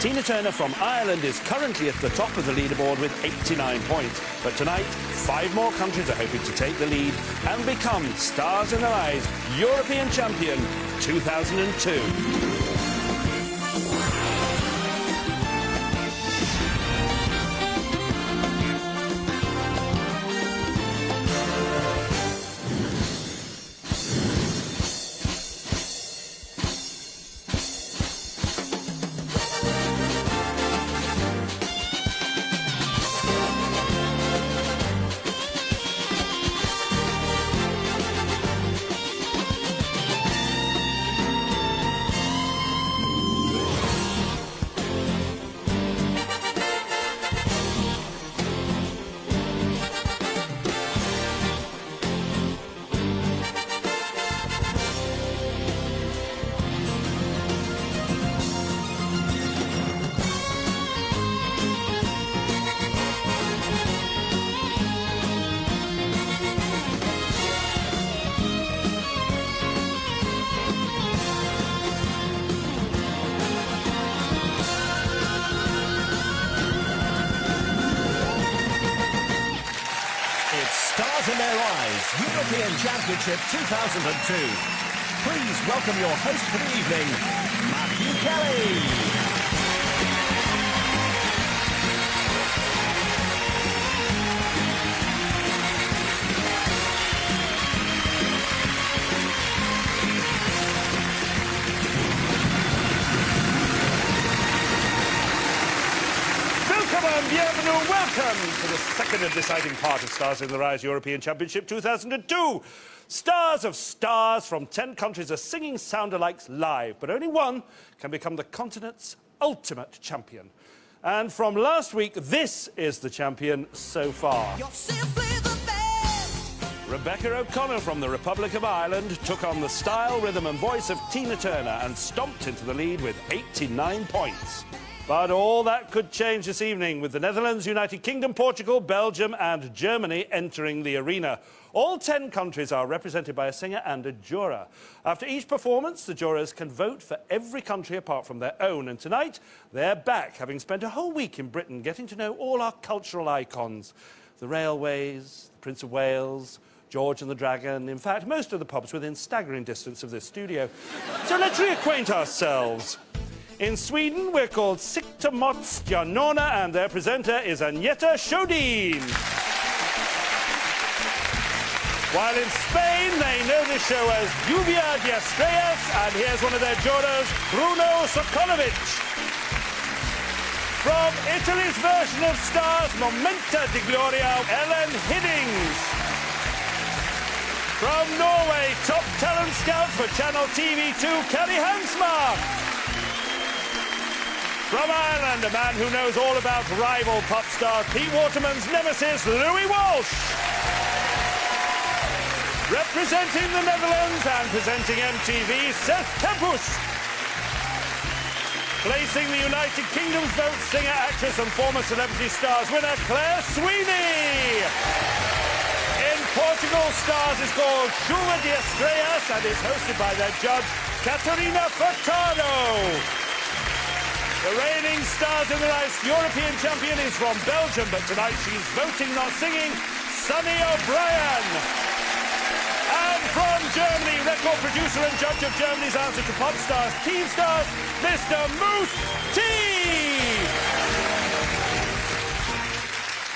Tina Turner from Ireland is currently at the top of the leaderboard with 89 points. But tonight, 5 more countries are hoping to take the lead and become Stars in Their Eyes European Champion 2002. Stars in Their Eyes, European Championship 2002. Please welcome your host for the evening, Matthew Kelly. Bienvenue, welcome to the second and deciding part of Stars in Their Eyes European Championship 2002. Stars of stars from 10 countries are singing sound-alikes live, but only one can become the continent's ultimate champion. And from last week, this is the champion so far. You're simply the best. Rebecca O'Connor from the Republic of Ireland took on the style, rhythm and voice of Tina Turner and stomped into the lead with 89 points. But all that could change this evening with the Netherlands, United Kingdom, Portugal, Belgium and Germany entering the arena. All 10 countries are represented by a singer and a juror. After each performance, the jurors can vote for every country apart from their own. And tonight, they're back, having spent a whole week in Britain getting to know all our cultural icons. The railways, the Prince of Wales, George and the Dragon, in fact, most of the pubs within staggering distance of this studio. So let's reacquaint ourselves. In Sweden, we're called Sikta Mots Janona, and their presenter is Agneta Sjödin. While in Spain, they know the show as Lluvia de Estrellas, and here's one of their jurors, Bruno Sokolovic. From Italy's version of Stars, Momenta di Gloria, Ellen Hiddings. From Norway, top talent scout for Channel TV2, Kelly Hansmark. From Ireland, a man who knows all about rival pop star Pete Waterman's nemesis, Louis Walsh. Representing the Netherlands and presenting MTV, Seth Tempus. Placing the United Kingdom's vote, singer, actress and former Celebrity Stars winner, Claire Sweeney. In Portugal, Stars is called Chuva de Estrellas and is hosted by their judge, Catarina Furtado. The reigning Stars in Their Eyes European champion is from Belgium, but tonight she's voting, not singing, Sunny O'Brien. And from Germany, record producer and judge of Germany's answer to Pop Stars, Teen Stars, Mr. Moose T.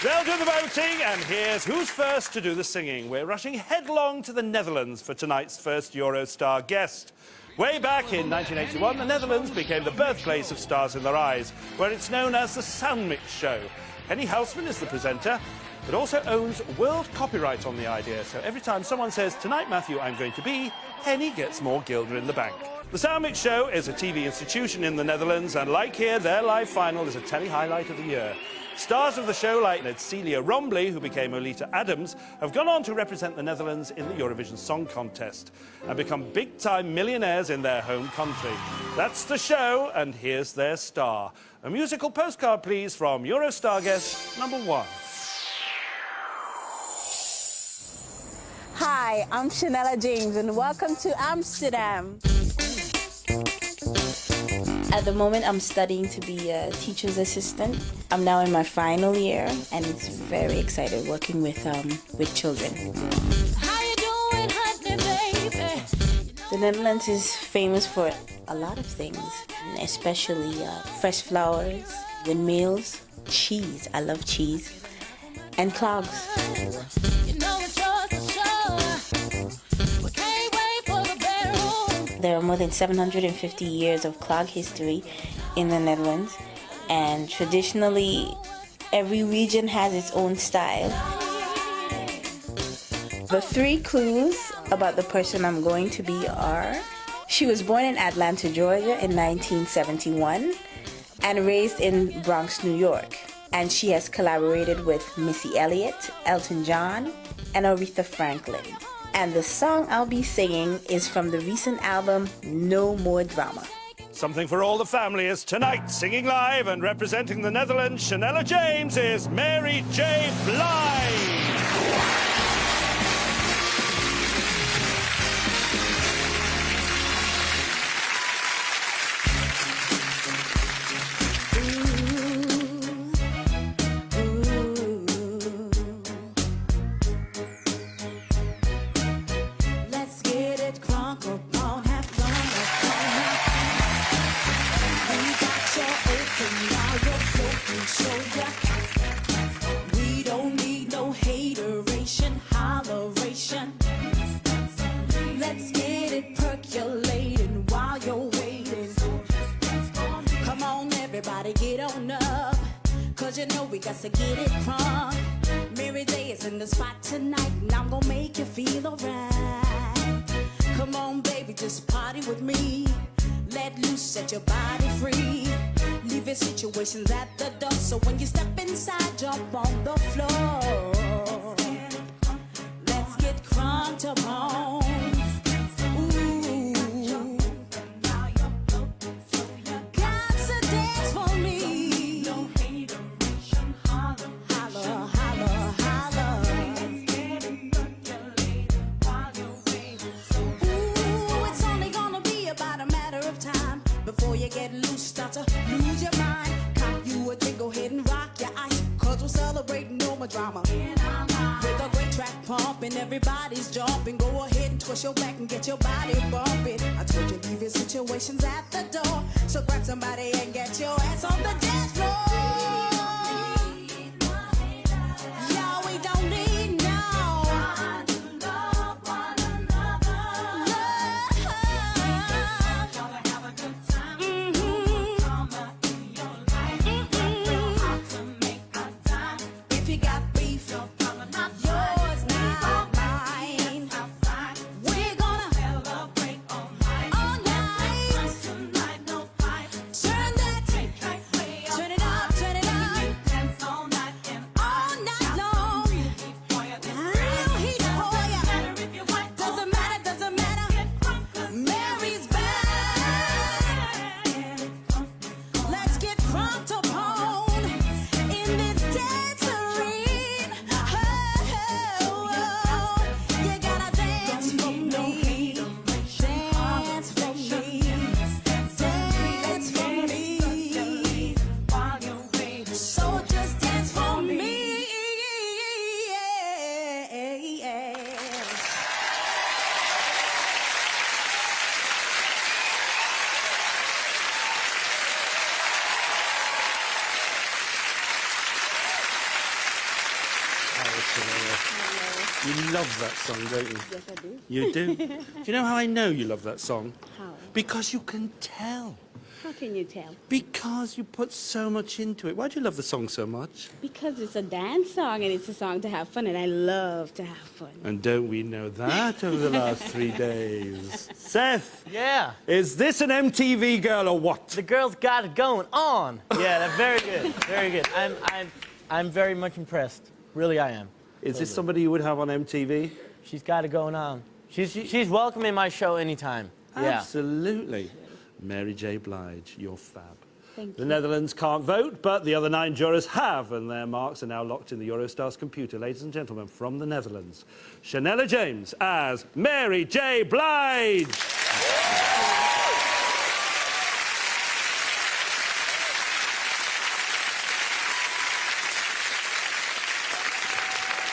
They'll do the voting, and here's who's first to do the singing. We're rushing headlong to the Netherlands for tonight's first Eurostar guest. Way back in 1981, the Netherlands became the birthplace of Stars in Their Eyes, where it's known as the Soundmix Show. Henny Houseman is the presenter, but also owns world copyright on the idea. So every time someone says, "Tonight, Matthew, I'm going to be," Henny gets more Gilder in the bank. The Soundmix Show is a TV institution in the Netherlands, and like here, their live final is a telly-highlight of the year. Stars of the show like Celia Rombly, who became Olita Adams, have gone on to represent the Netherlands in the Eurovision Song Contest and become big-time millionaires in their home country. That's the show, and here's their star. A musical postcard, please, from Eurostar guest number 1. Hi, I'm Shanella James, and welcome to Amsterdam. At the moment, I'm studying to be a teacher's assistant. I'm now in my final year, and it's very excited working with children. How you doing, honey, baby? The Netherlands is famous for a lot of things, especially fresh flowers, windmills, cheese. I love cheese, and clogs. You know it's yours for sure. We can't wait for the bedroom. There are more than 750 years of clog history in the Netherlands, and traditionally, every region has its own style. The 3 clues about the person I'm going to be are: she was born in Atlanta, Georgia in 1971 and raised in Bronx, New York. And she has collaborated with Missy Elliott, Elton John, and Aretha Franklin. And the song I'll be singing is from the recent album, No More Drama. Something for all the family is tonight, singing live and representing the Netherlands, Chanella James is Mary J. Blige. Let's get it crunk on, have fun. We got your open, now you're floating, show ya. We don't need no hateration, holleration. Let's get it percolating while you're waiting. Come on, everybody, get on up. Cause you know we got to get it crunk. Mary J is in the spot tonight, and I'm gonna make you feel alright. Come on, baby, just party with me. Let loose, set your body free. Leave your situations at the door, so when you step inside, jump on the floor. Let's get crunked upon. Ooh. Got to dance for me. Holla, holla, holla. Ooh, it's only gonna be about a matter of time before you get loose, start to lose your mind. Cop you a drink, go ahead and rock your ice, cause we're celebrating no more drama. With a great track pumping, everybody's jumping. Go ahead and twist your back and get your body bumping. I told you leave your situations at the door, so grab somebody and get your ass on the dance floor. Yeah, we don't need no love. If you got beef, yours, not mine. We're gonna celebrate all night. Turn that, turn it up, turn it up. All night long. Real heat for ya. Doesn't matter, doesn't matter. Mary's back. Let's get crunked upon in this dancery. Oh, you gotta dance for me. Dance for me. Dance for me. So just dance for me. You love that song, don't you? Yes, I do. You do? Do you know how I know you love that song? How? Because you can tell. How can you tell? Because you put so much into it. Why do you love the song so much? Because it's a dance song and it's a song to have fun, and I love to have fun. And don't we know that over the last 3 days? Seth, Yeah, is this an MTV girl or what? the girl's got it going on. Yeah, that's very good, very good. I'm very much impressed. Really, I am. Is this somebody you would have on MTV? She's got it going on. She's welcome in my show anytime. Yeah. Absolutely. Mary J. Blige, you're fab. Thank The you. Netherlands can't vote, but the other 9 jurors have, and their marks are now locked in the Eurostars computer. Ladies and gentlemen, from the Netherlands, Chanella James as Mary J. Blige.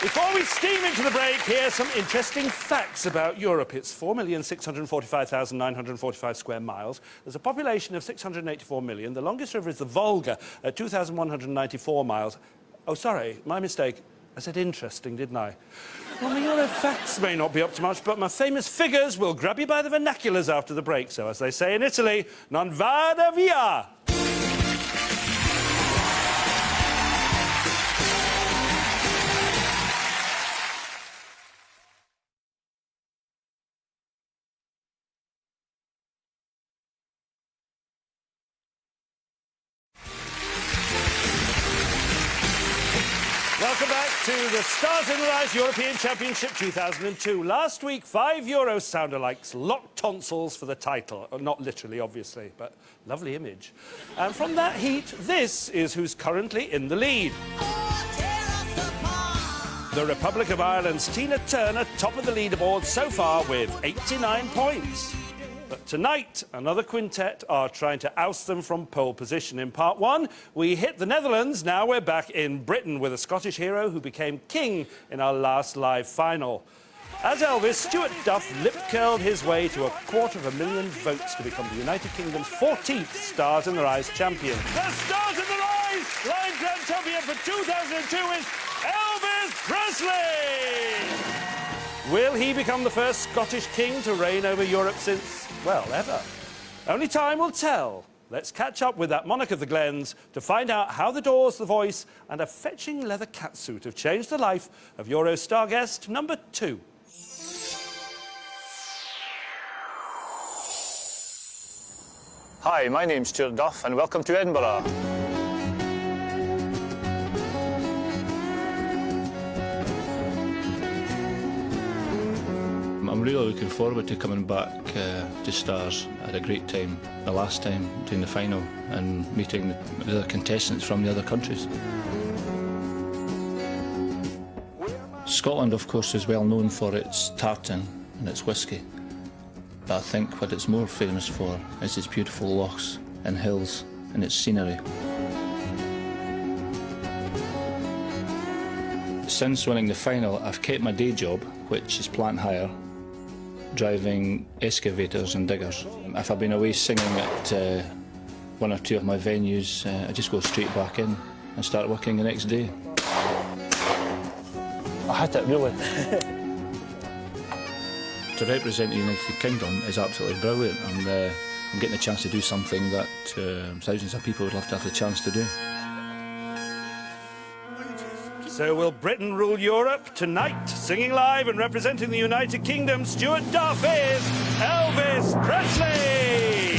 Before we steam into the break, here's some interesting facts about Europe. It's 4,645,945 square miles. There's a population of 684 million. The longest river is the Volga at 2,194 miles. Oh, sorry, my mistake. I said interesting, didn't I? Well, my Euro facts may not be up to much, but my famous figures will grab you by the vernaculars after the break. So, as they say in Italy, non vada via. Welcome back to the Stars in the Rise European Championship 2002. Last week, 5 Euro sound-alikes locked tonsils for the title. Not literally, obviously, but lovely image. And from that heat, this is who's currently in the lead. The Republic of Ireland's Tina Turner, top of the leaderboard so far with 89 points. But tonight, another quintet are trying to oust them from pole position. In part one, we hit the Netherlands. Now we're back in Britain with a Scottish hero who became king in our last live final. As Elvis, Stuart Duff lip-curled his way to 250,000 votes to become the United Kingdom's 14th Stars in the Rise champion. The Stars in the Rise Live Grand Champion for 2002 is Elvis Presley! Will he become the first Scottish king to reign over Europe since, well, ever? Only time will tell. Let's catch up with that monarch of the Glens to find out how the Doors, The Voice and a fetching leather catsuit have changed the life of Eurostar guest number 2. Hi, my name's Stuart Duff and welcome to Edinburgh. I'm really looking forward to coming back to Stars. I had a great time the last time doing the final and meeting the other contestants from the other countries. Scotland, of course, is well known for its tartan and its whisky. But I think what it's more famous for is its beautiful lochs and hills and its scenery. Since winning the final, I've kept my day job, which is plant hire, driving excavators and diggers. If I've been away singing at one or two of my venues, I just go straight back in and start working the next day. I hit it, really. To represent the United Kingdom is absolutely brilliant, and I'm getting a chance to do something that thousands of people would love to have the chance to do. So will Britain rule Europe? Tonight, singing live and representing the United Kingdom, Stuart Duff is Elvis Presley!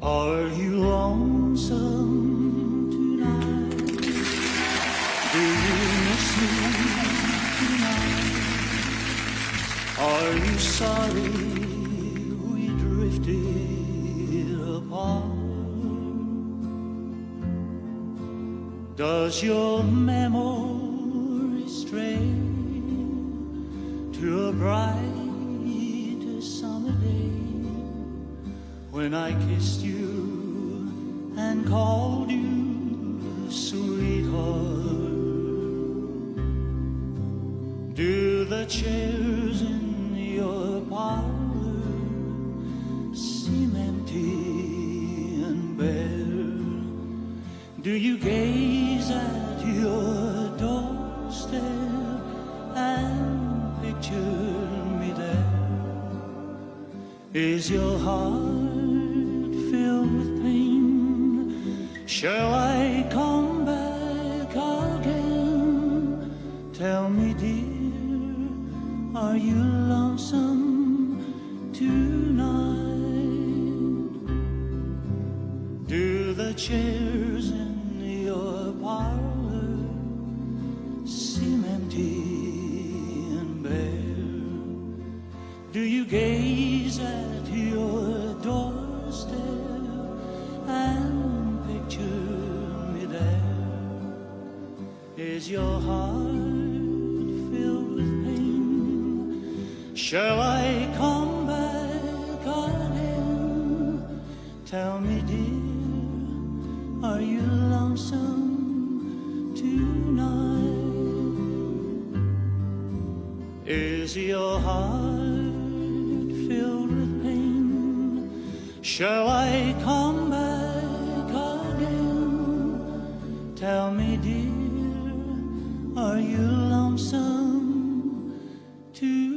Are you lonesome tonight? Do you miss me tonight? Are you sorry we drifted apart? Does your memory stray to a bright summer day when I kissed you and called you sweetheart? Do the chairs in your parlor seem empty and bare? Do you gaze at your doorstep and picture me there? Is your heart filled with pain? Shall I come back again? Tell me, dear, are you lonesome tonight? Do the chairs in your parlor seem empty and bare? Do you gaze at your doorstep and picture me there? Is your heart Shall I come back again? Tell me, dear, are you lonesome tonight? Is your heart filled with pain? Shall I come back again? Tell me, dear, are you lonesome tonight?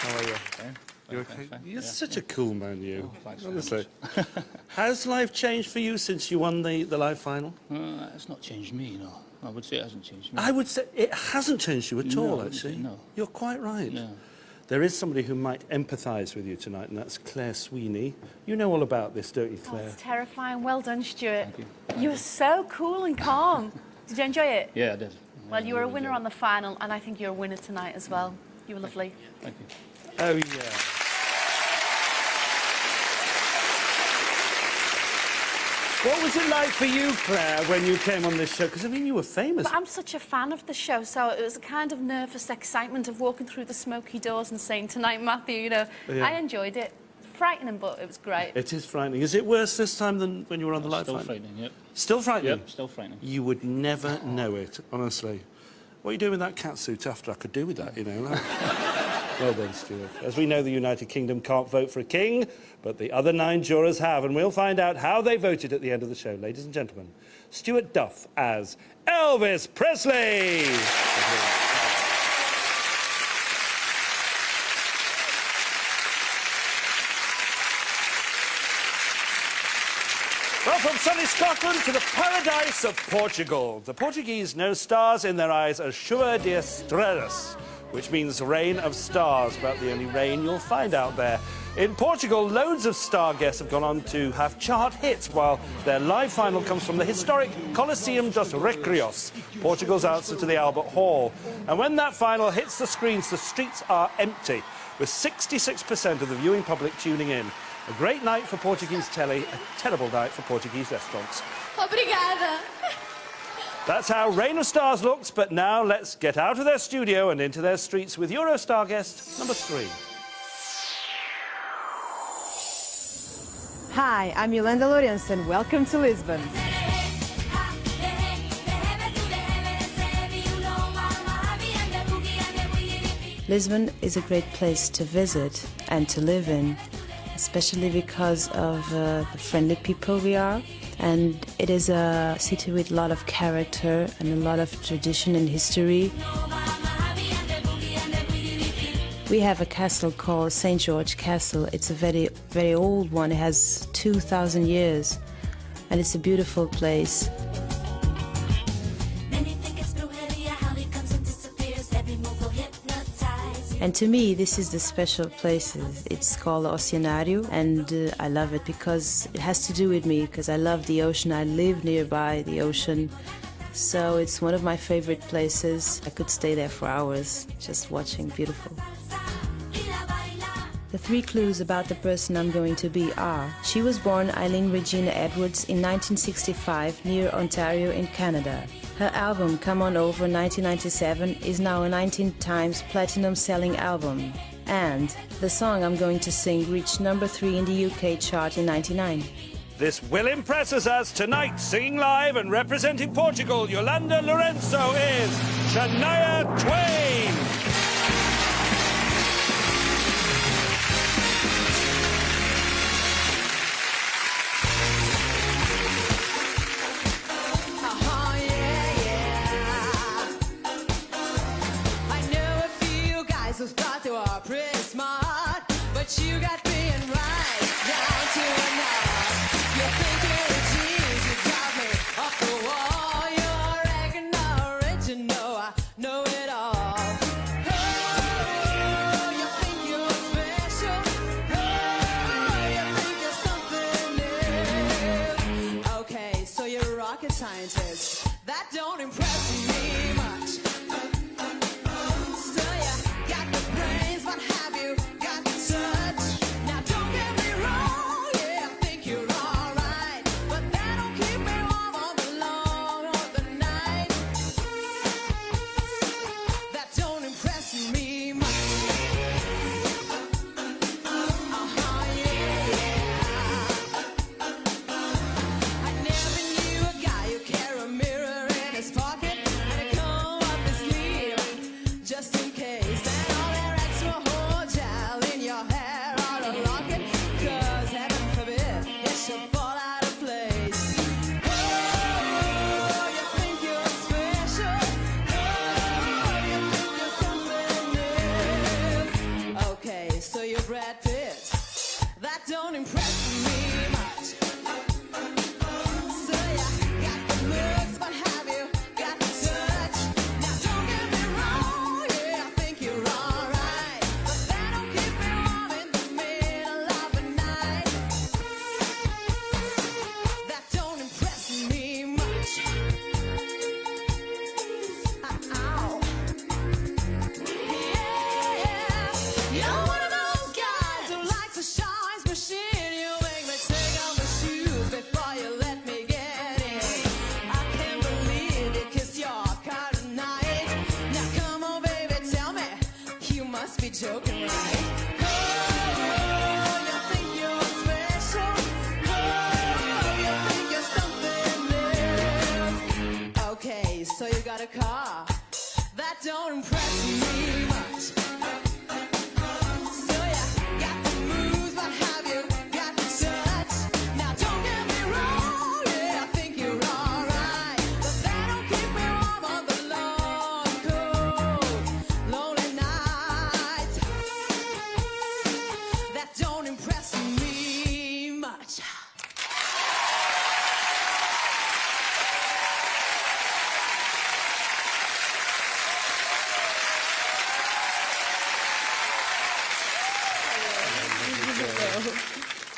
How are you? You okay? You're such a cool man, you. Honestly. Has life changed for you since you won the live final? It's not changed me, no. I would say it hasn't changed me. I would say it hasn't changed you at No, I all, wouldn't say actually. no. You're quite right. Yeah. There is somebody who might empathise with you tonight, and that's Claire Sweeney. You know all about this, don't you, Oh, Claire? it's terrifying. Well done, Stuart. Thank you. You were so cool and calm. Did you enjoy it? Yeah, I did. Well, you were a really winner did. on the final, and I think you're a winner tonight as well. You were lovely. Thank you. Oh, yeah. What was it like for you, Claire, when you came on this show? Because, I mean, you were famous. But I'm such a fan of the show, so it was a kind of nervous excitement of walking through the smoky doors and saying, tonight, Matthew, you know, Yeah. I enjoyed it. Frightening, but it was great. It is frightening. Is it worse this time than when you were on the live Still final? frightening, yep. Still frightening? Yep, still frightening. You would never know it, honestly. What are you doing with that cat suit after? I could do with that, you know. Well done, Stuart. As we know, the United Kingdom can't vote for a king, but the other 9 jurors have, and we'll find out how they voted at the end of the show. Ladies and gentlemen, Stuart Duff as Elvis Presley. Well, from sunny Scotland to the paradise of Portugal. The Portuguese know stars in their eyes as chuva de estrelas, which means rain of stars, about the only rain you'll find out there. In Portugal, loads of star guests have gone on to have chart hits, while their live final comes from the historic Colosseum dos Recreios, Portugal's answer to the Albert Hall. And when that final hits the screens, the streets are empty, with 66% of the viewing public tuning in. A great night for Portuguese telly, a terrible night for Portuguese restaurants. Obrigada. That's how Reign of Stars looks, but now let's get out of their studio and into their streets with Eurostar guest number 3. Hi, I'm Yolanda Lourenço and welcome to Lisbon. Lisbon is a great place to visit and to live in, especially because of the friendly people we are. And it is a city with a lot of character and a lot of tradition and history. We have a castle called St. George Castle. It's a very, very old one. It has 2,000 years, and it's a beautiful place. And to me, this is the special place. It's called Oceanário, and I love it because it has to do with me, because I love the ocean. I live nearby the ocean, so it's one of my favorite places. I could stay there for hours just watching beautiful. The 3 clues about the person I'm going to be are: she was born Eileen Regina Edwards in 1965 near Ontario in Canada. Her album Come On Over 1997 is now a 19 times platinum selling album. And the song I'm going to sing reached number 3 in the UK chart in '99. This will impress us as tonight, singing live and representing Portugal, Yolanda Lourenço is Shania Twain. Who thought they were pretty smart, but you got being right down to a knot. You think you're a genius, you drive me off the wall. You're acting original, I know it all. Oh, you think you're special. Oh, you think you're something new. Okay, so you're don't impress me much. So yeah, got the looks, but have you got the touch? Now don't get me wrong, yeah, I think you're alright, but that don't keep me warm in the middle of the night. That don't impress me much. Ow. Yeah, you're one of those guys who likes to show his machine. You make me take off my shoes before you let me get in. I can't believe it, 'cause you're caught tonight. Now come on, baby, tell me, you must be joking, right? Oh, you think you're special? Oh, you think you're something else? Okay, so you got a car. That don't impress me much. So yeah, got the moves, but have you got the touch? Now don't get me wrong, yeah, I think you're alright, but that don't keep me warm on the long, cold, lonely nights. That don't impress me much.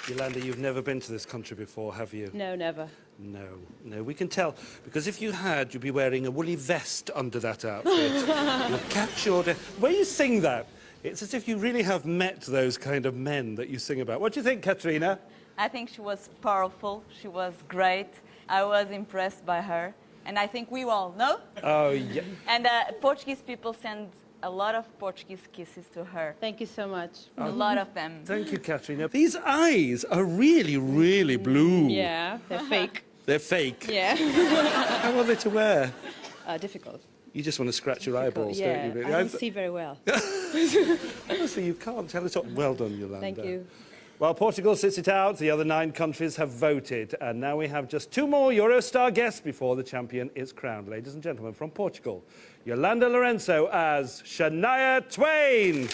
Yolanda, you've never been to this country before, have you? No, never. No, we can tell, because if you had, you'd be wearing a woolly vest under that outfit. You'll catch your death. When you sing that, it's as if you really have met those kind of men that you sing about. What do you think, Katrina? I think she was powerful. She was great. I was impressed by her. And I think we all know. Oh, yeah. And Portuguese people send a lot of Portuguese kisses to her. Thank you so much. A lot of them. Thank you, Katrina. These eyes are really, really blue. Yeah, they're fake. They're fake. Yeah. How are they to wear? Difficult. You just want to scratch your eyeballs, Yeah, don't you? Really? I don't see very well. Honestly, you can't tell it all. Well done, Yolanda. Thank you. Well, Portugal sits it out. The other 9 countries have voted. And now we have just 2 more Eurostar guests before the champion is crowned. Ladies and gentlemen, from Portugal, Yolanda Lorenzo as Shania Twain.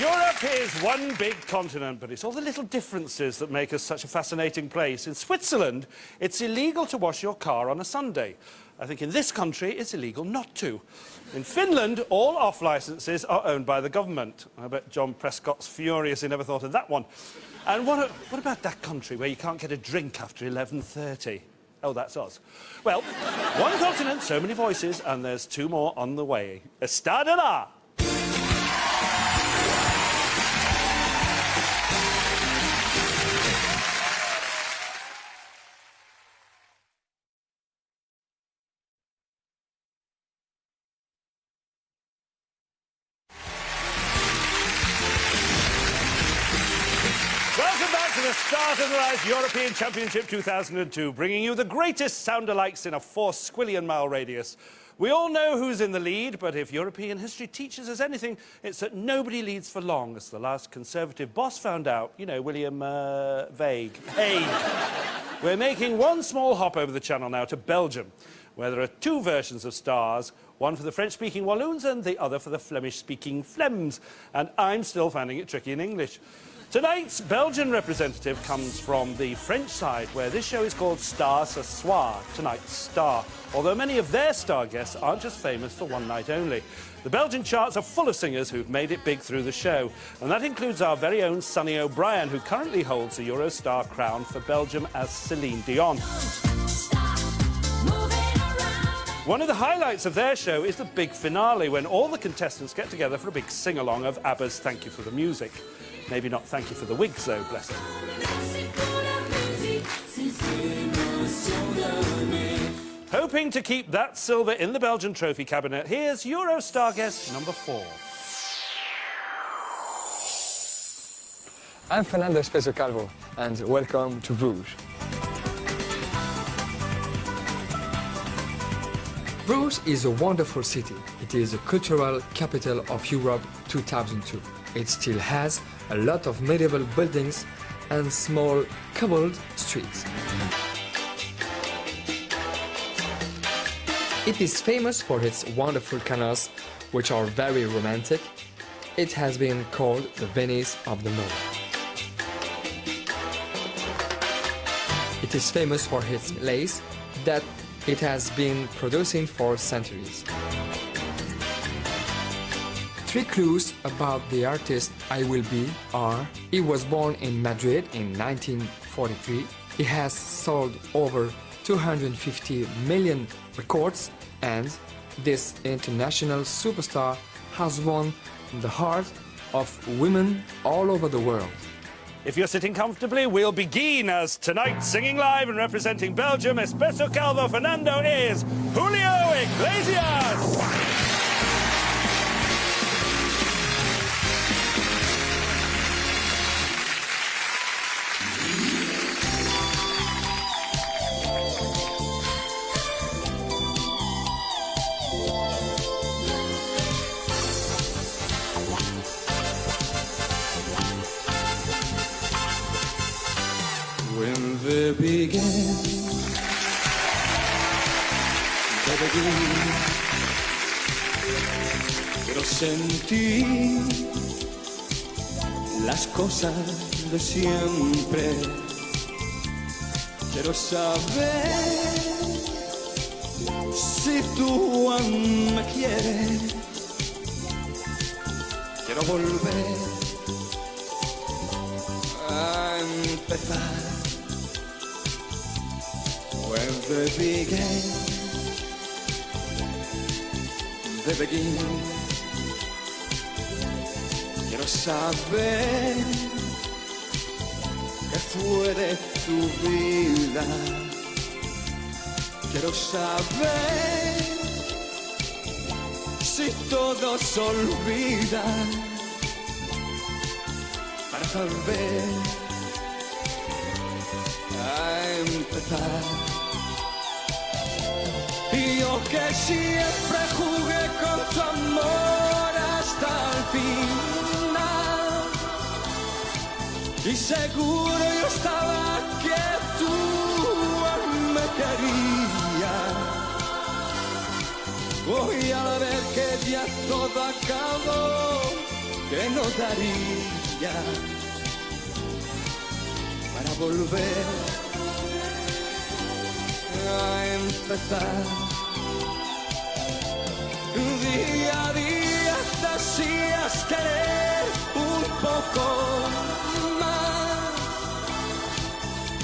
Europe is one big continent, but it's all the little differences that make us such a fascinating place. In Switzerland, it's illegal to wash your car on a Sunday. I think in this country, it's illegal not to. In Finland, all off-licences are owned by the government. I bet John Prescott's furious he never thought of that one. And what about that country where you can't get a drink after 11:30? Oh, that's us. Well, one continent, so many voices, and there's 2 more on the way. Está de la! The start of the Rise European Championship 2002, bringing you the greatest sound-alikes in a 4-squillion-mile radius. We all know who's in the lead, but if European history teaches us anything, it's that nobody leads for long, as the last Conservative boss found out. You know, William Hague. We're making one small hop over the channel now to Belgium, where there are 2 versions of Stars, one for the French-speaking Walloons and the other for the Flemish-speaking Flems. And I'm still finding it tricky in English. Tonight's Belgian representative comes from the French side, where this show is called Star ce Soir, Tonight's Star, although many of their star guests aren't just famous for one night only. The Belgian charts are full of singers who've made it big through the show, and that includes our very own Sonny O'Brien, who currently holds the Eurostar crown for Belgium as Celine Dion. One of the highlights of their show is the big finale, when all the contestants get together for a big sing-along of ABBA's Thank You for the Music. Maybe not thank you for the wigs, though, bless them. Hoping to keep that silver in the Belgian trophy cabinet, here's Eurostar guest number 4. I'm Fernando Espeso Calvo, and welcome to Bruges. Bruges is a wonderful city. It is a cultural capital of Europe 2002. It still has a lot of medieval buildings and small cobbled streets. It is famous for its wonderful canals, which are very romantic. It has been called the Venice of the North. It is famous for its lace that it has been producing for centuries. 3 clues about the artist I Will Be are: he was born in Madrid in 1943, he has sold over 250 million records, and this international superstar has won the heart of women all over the world. If you're sitting comfortably, we'll begin as tonight singing live and representing Belgium, Espresso Calvo Fernando is Julio Iglesias. When they begin, quiero sentir las cosas de siempre. Quiero saber si tú aún me quieres. Quiero volver a empezar. When they begin, quiero saber qué fue de tu vida. Quiero saber si todo se olvida, para volver a empezar. Y yo que siempre jugué con tu amor hasta el final, y seguro yo estaba que tú me querías. Hoy al ver que ya todo acabó, que no daría para volver a empezar. Día a día te hacías querer un poco más.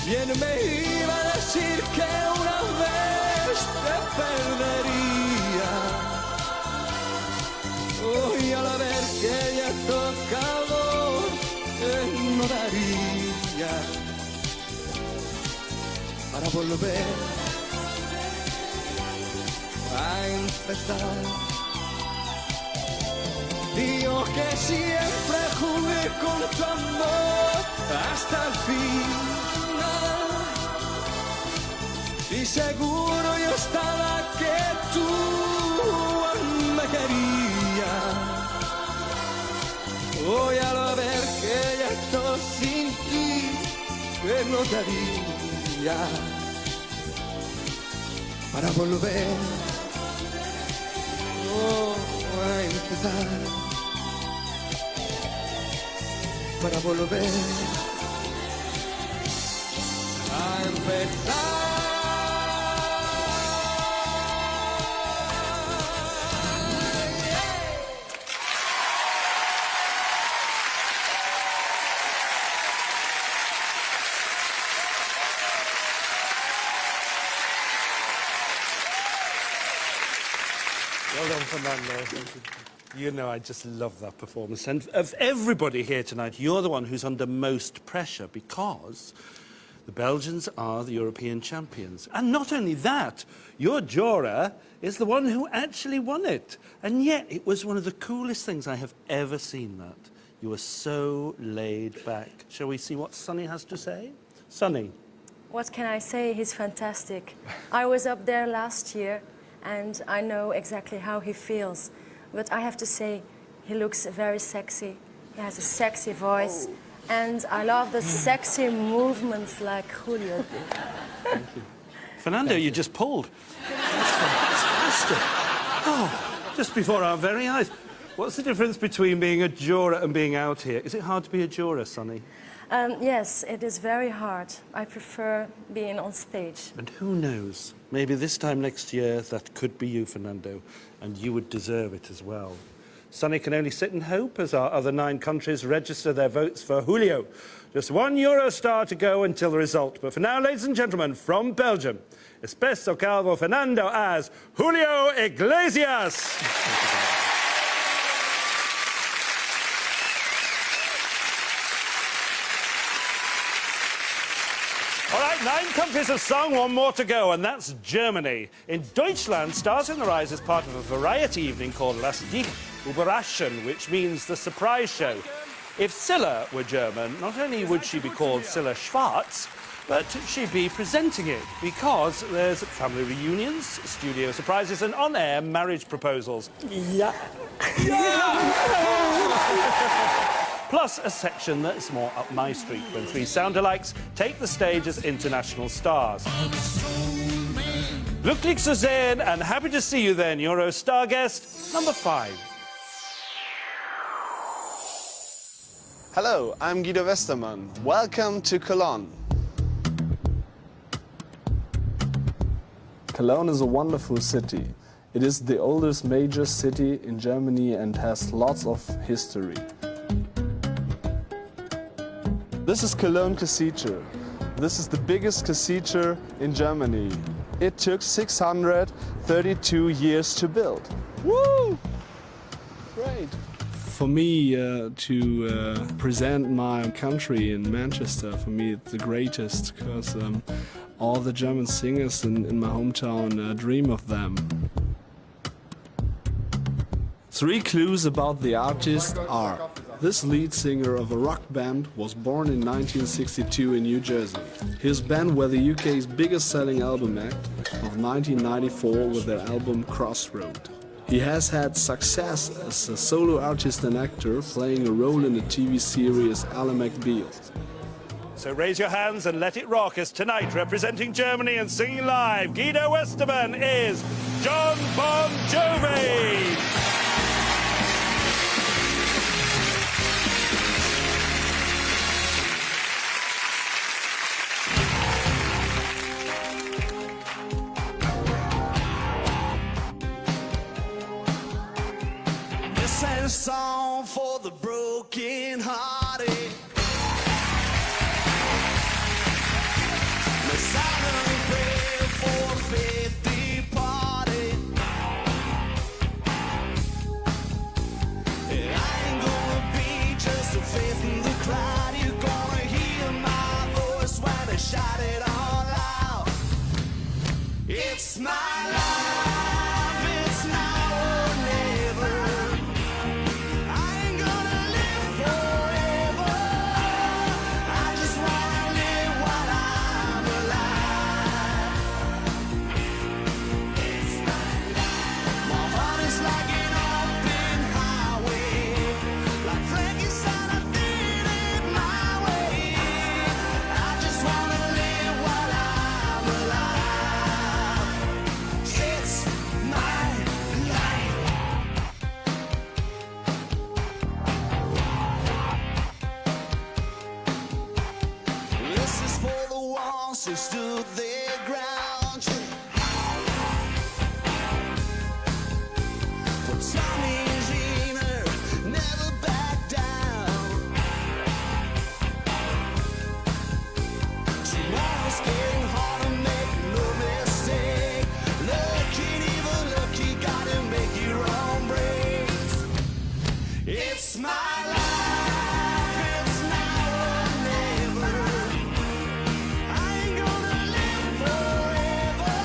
¿Quién me iba a decir que una vez te perdería? Hoy al ver que ya he tocado, no daría para volver a empezar. Y yo que siempre jugué con tu amor hasta el final, y seguro yo estaba que tú me querías. Hoy al ver que ya estoy sin ti, que no daría para volver a empezar, para volver a empezar. Well done, Fernando. You know, I just love that performance. And of everybody here tonight, you're the one who's under most pressure because the Belgians are the European champions. And not only that, your juror is the one who actually won it. And yet, it was one of the coolest things I have ever seen, that. You were so laid back. Shall we see what Sonny has to say? Sonny. What can I say? He's fantastic. I was up there last year, and I know exactly how he feels. But I have to say, he looks very sexy. He has a sexy voice. And I love the sexy movements like Julio did. Thank you. Fernando, you just pulled. Fantastic. Oh, just before our very eyes. What's the difference between being a juror and being out here? Is it hard to be a juror, Sonny? Yes, it is very hard. I prefer being on stage. And who knows? Maybe this time next year, that could be you, Fernando, and you would deserve it as well. Sonny can only sit and hope as our other 9 countries register their votes for Julio. Just 1 Eurostar to go until the result. But for now, ladies and gentlemen, from Belgium, Espresso Calvo Fernando as Julio Iglesias. All right, 9 countries have sung, 1 more to go, and that's Germany. In Deutschland, Stars in the Rise is part of a variety evening called Lass dich überraschen, which means the surprise show. If Silla were German, not only would she be called Silla Schwarz, but she'd be presenting it, because there's family reunions, studio surprises, and on-air marriage proposals. Yeah. Plus a section that's more up my street when 3 sound-alikes take the stage as international stars. Glücklich zu sehen and happy to see you then, Eurostar guest number 5. Hello, I'm Guido Westermann. Welcome to Cologne. Cologne is a wonderful city. It is the oldest major city in Germany and has lots of history. This is Cologne Cathedral. This is the biggest cathedral in Germany. It took 632 years to build. Woo! Great. For me, to present my country in Manchester, for me it's the greatest, because all the German singers in my hometown dream of them. 3 clues about the artist are: this lead singer of a rock band was born in 1962 in New Jersey. His band were the UK's biggest selling album act of 1994 with their album Crossroad. He has had success as a solo artist and actor, playing a role in the TV series Ally McBeal. So raise your hands and let it rock, as tonight, representing Germany and singing live, Guido Westermann is John Bon Jovi! This ain't a song for the broken hearted. No silent prayer for faith departed. I ain't gonna be just a face in the crowd. You're gonna hear my voice when I shout it all out. It's my life, it's now or never. I ain't gonna live forever. I just wanna live while I'm alive. It's my life. My heart is like an open highway. Like Frankenstein, I did it my way. I just wanna live while I'm alive. It's my life. This is for the ones who stood their ground. For Tommy and Gina, never back down. Tomorrow's getting harder, make no mistake. Lucky, even lucky, gotta make your own breaks. It's my life, it's now or never. I ain't gonna live forever.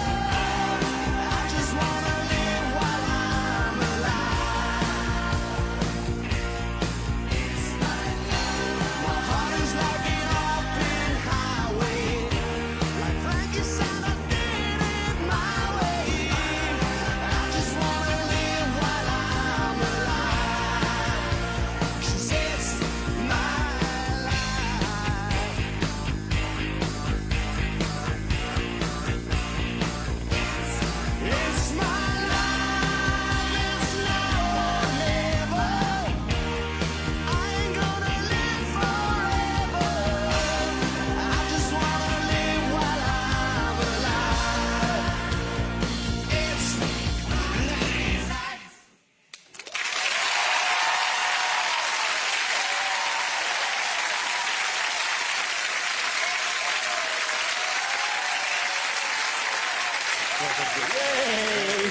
Yay!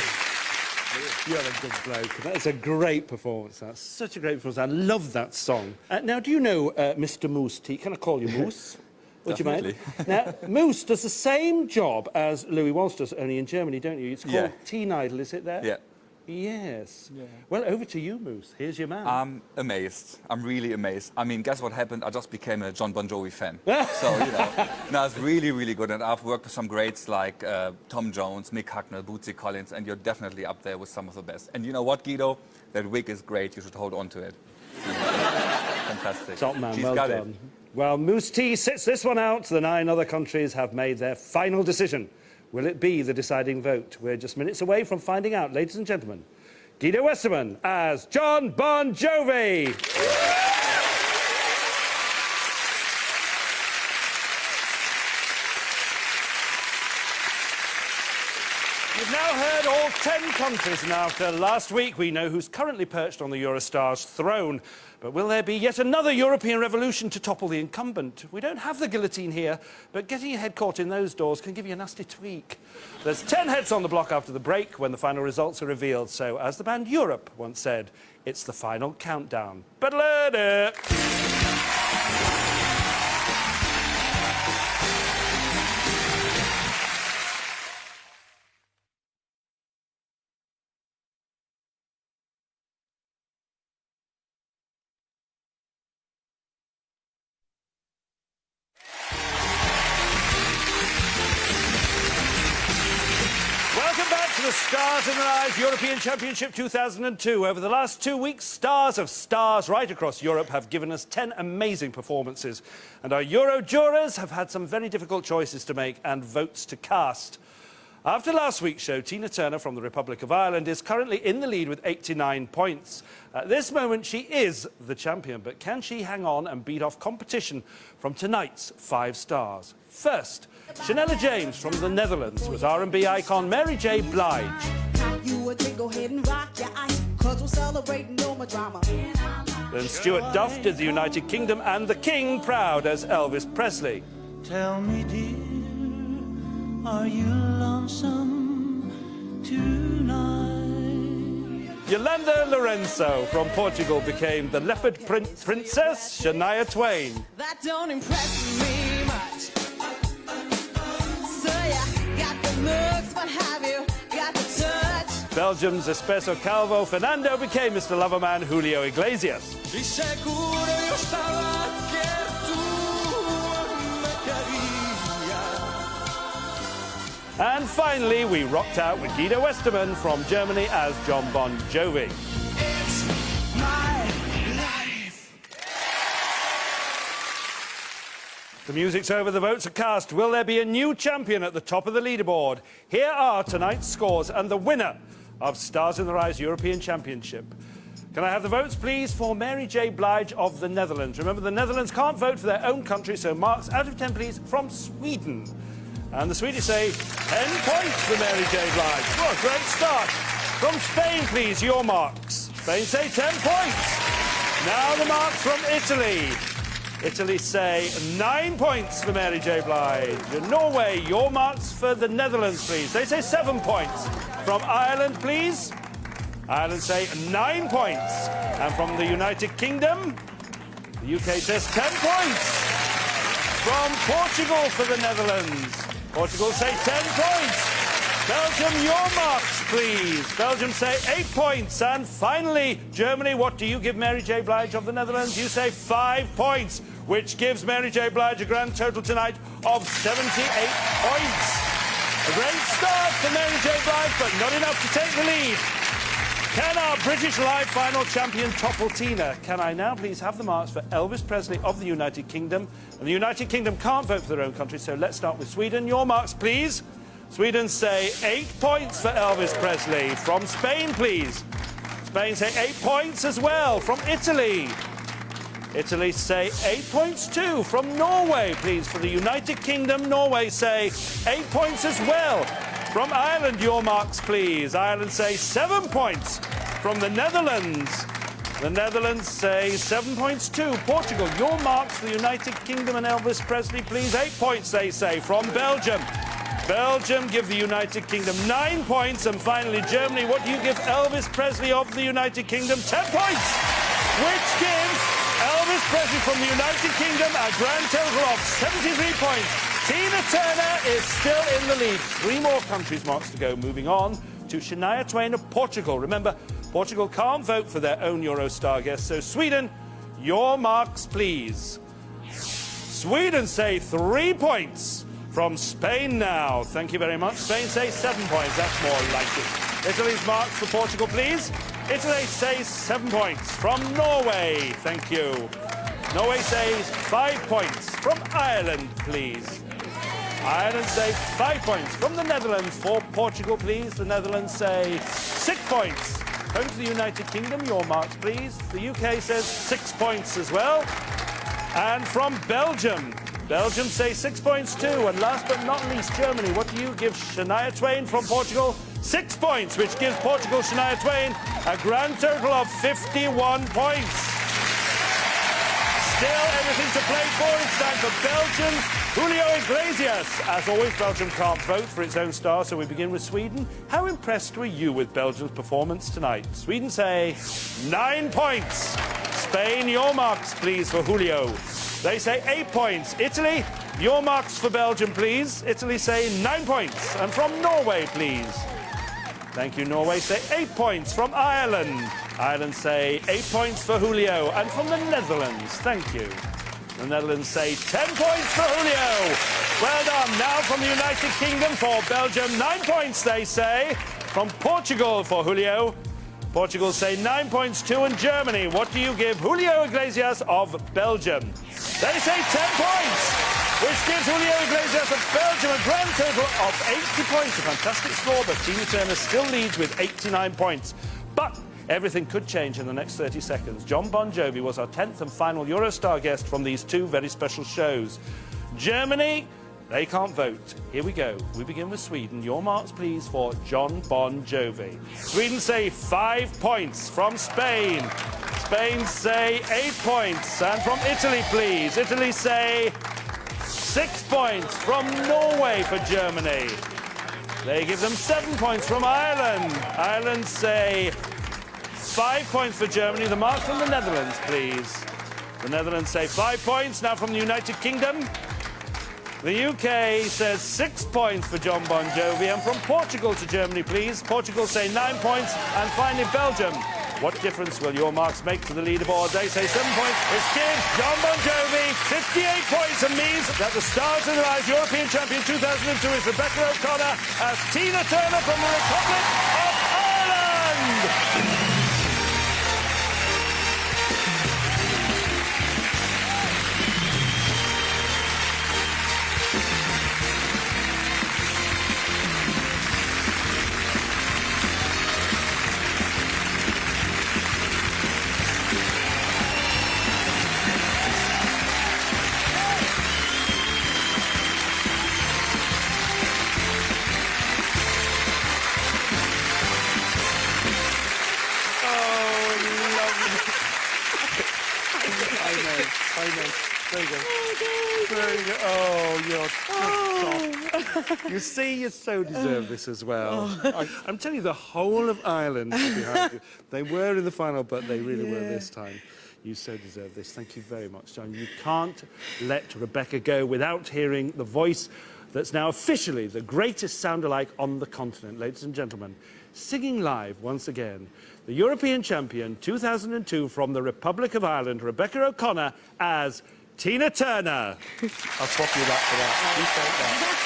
You're a good bloke. That's a great performance. That's such a great performance. I love that song. Now, do you know Mr. Moose T? Can I call you Moose? Would you mind? Now, Moose does the same job as Louis Walsh does, only in Germany, don't you? It's called Teen Idol, is it there? Yeah. Yes. Yeah. Well, over to you, Moose. Here's your man. I'm amazed. I'm really amazed. I mean, guess what happened? I just became a John Bon Jovi fan. So, you know, no, it's really, really good. And I've worked with some greats like Tom Jones, Mick Hucknall, Bootsy Collins, and you're definitely up there with some of the best. And you know what, Guido? That wig is great. You should hold on to it. Fantastic. Top man, She's well got done. it. Well, Moose T sits this one out. The 9 other countries have made their final decision. Will it be the deciding vote? We're just minutes away from finding out, ladies and gentlemen. Guido Westerman as John Bon Jovi. You've now heard all 10 countries, and after last week, we know who's currently perched on the Eurostar's throne. But will there be yet another European revolution to topple the incumbent? We don't have the guillotine here, but getting your head caught in those doors can give you a nasty tweak. There's 10 heads on the block after the break when the final results are revealed. So, as the band Europe once said, it's the final countdown. Ba-da-da-da. Welcome back to the Stars in the Rise European Championship 2002. Over the last 2 weeks, stars of stars right across Europe have given us 10 amazing performances. And our Euro jurors have had some very difficult choices to make and votes to cast. After last week's show, Tina Turner from the Republic of Ireland is currently in the lead with 89 points. At this moment, she is the champion, but can she hang on and beat off competition from tonight's 5 stars? First, Chanella James from the Netherlands was R&B icon Mary J. Blige. You would think, go ahead and rock your ice, 'cause we're celebrating no more drama. Then Stuart Duff did the United Kingdom and the King proud as Elvis Presley. Tell me, dear, are you lonesome tonight? Yolanda Lourenço from Portugal became the Leopard Princess Shania Twain. That don't impress me much. So you got the looks, but have you got the touch? Belgium's Espresso Calvo Fernando became Mr. Loverman Julio Iglesias. Y seguro yo estaba que tú me querías. And finally, we rocked out with Guido Westerman from Germany as John Bon Jovi. It's my life. The music's over, the votes are cast. Will there be a new champion at the top of the leaderboard? Here are tonight's scores and the winner of Stars in the Rise European Championship. Can I have the votes, please, for Mary J. Blige of the Netherlands? Remember, the Netherlands can't vote for their own country, so marks out of 10, please, from Sweden. And the Swedish say 10 points for Mary J. Blige. What a great start. From Spain, please, your marks. Spain say 10 points. Now the marks from Italy. Italy say 9 points for Mary J. Blige. And Norway, your marks for the Netherlands, please. They say 7 points. From Ireland, please. Ireland say 9 points. And from the United Kingdom, the UK says 10 points. From Portugal for the Netherlands, Portugal say 10 points. Belgium, your marks, please. Belgium say 8 points. And finally, Germany, what do you give Mary J. Blige of the Netherlands? You say 5 points, which gives Mary J. Blige a grand total tonight of 78 points. A great start for Mary J. Blige, but not enough to take the lead. Can our British Live final champion topple Tina? Can I now please have the marks for Elvis Presley of the United Kingdom? And the United Kingdom can't vote for their own country, so let's start with Sweden. Your marks, please. Sweden say 8 points for Elvis Presley. From Spain, please. Spain say 8 points as well. From Italy. Italy say 8 points too. From Norway, please. For the United Kingdom, Norway say 8 points as well. From Ireland, your marks, please. Ireland say 7 points. From the Netherlands, the Netherlands say 7 points too. Portugal, your marks for the United Kingdom and Elvis Presley, please. 8 points, they say. From Belgium, Belgium give the United Kingdom 9 points. And finally, Germany, what do you give Elvis Presley of the United Kingdom? 10 points, which gives Elvis Presley from the United Kingdom a grand total of 73 points. Tina Turner is still in the lead. 3 more countries' marks to go. Moving on to Shania Twain of Portugal. Remember, Portugal can't vote for their own Eurostar guest. So Sweden, your marks, please. Sweden say 3 points. From Spain now. Thank you very much. Spain say 7 points. That's more like it. Italy's marks for Portugal, please. Italy says 7 points. From Norway, thank you. Norway says 5 points. From Ireland, please. Ireland say 5 points. From the Netherlands for Portugal, please. The Netherlands say 6 points. Home to the United Kingdom, your marks, please. The UK says 6 points as well. And from Belgium, Belgium say 6 points too. And last but not least, Germany. What do you give Shania Twain from Portugal? 6 points, which gives Portugal Shania Twain a grand total of 51 points. Still everything to play for. It's time for Belgium. Julio Iglesias. As always, Belgium can't vote for its own star, so we begin with Sweden. How impressed were you with Belgium's performance tonight? Sweden say 9 points. Spain, your marks, please, for Julio. They say 8 points. Italy, your marks for Belgium, please. Italy say 9 points. And from Norway, please. Thank you, Norway say 8 points. From Ireland, Ireland say 8 points for Julio. And from the Netherlands, thank you. The Netherlands say 10 points for Julio. Well done. Now from the United Kingdom for Belgium, 9 points, they say. From Portugal for Julio. Portugal say 9 points too. And Germany, what do you give Julio Iglesias of Belgium? They say 10 points, which gives Julio Iglesias of Belgium a grand total of 80 points. A fantastic score, but Tina Turner still leads with 89 points. But everything could change in the next 30 seconds. John Bon Jovi was our 10th and final Eurostar guest from these 2 very special shows. Germany, they can't vote. Here we go. We begin with Sweden. Your marks, please, for John Bon Jovi. Sweden say 5 points. From Spain, Spain say 8 points. And from Italy, please. Italy say 6 points. From Norway for Germany, they give them 7 points. From Ireland, Ireland say 5 points for Germany. The mark from the Netherlands, please. The Netherlands say 5 points. Now from the United Kingdom, the UK says 6 points for John Bon Jovi. And from Portugal to Germany, please. Portugal say 9 points. And finally, Belgium. What difference will your marks make to the leaderboard? They say 7 points, which gives John Bon Jovi 58 points and means that the Stars in the Rise European Champion 2002 is Rebecca O'Connor as Tina Turner from the Republic of Ireland. I know. Very good. Very good. Oh, you're just soft. You see, you so deserve this as well. I'm telling you, the whole of Ireland are behind you. They were in the final, but they really were this time. You so deserve this. Thank you very much, John. You can't let Rebecca go without hearing the voice that's now officially the greatest sound-alike on the continent. Ladies and gentlemen, singing live once again, the European champion 2002 from the Republic of Ireland, Rebecca O'Connor, as Tina Turner. I'll swap you that for that. You take that.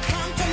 Come to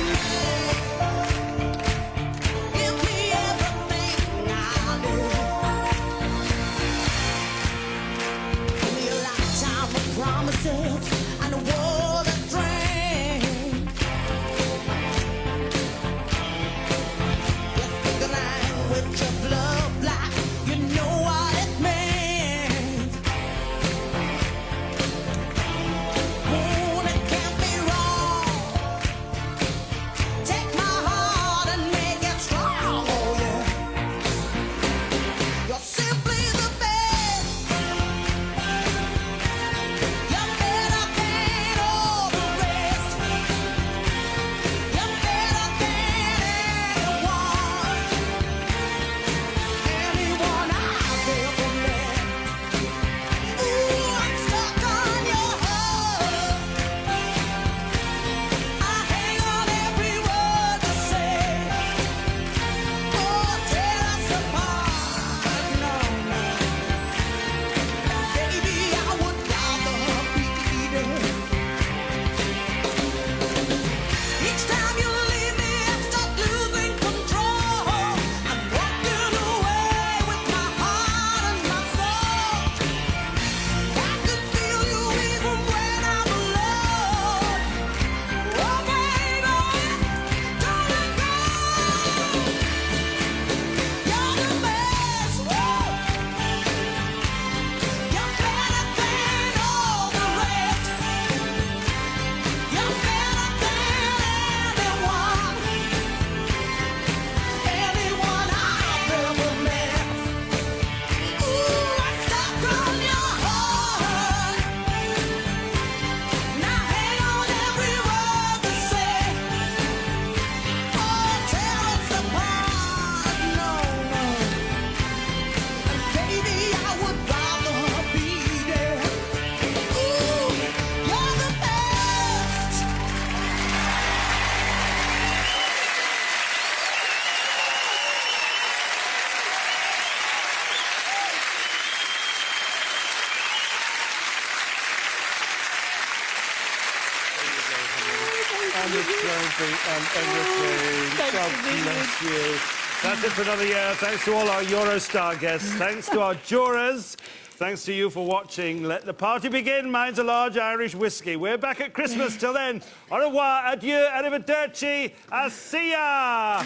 laughing and everything. Thanks God for being bless you. That's it for another year. Thanks to all our Eurostar guests. Thanks to our jurors. Thanks to you for watching. Let the party begin. Mine's a large Irish whiskey. We're back at Christmas. Till then, au revoir, adieu, arrivederci, see ya!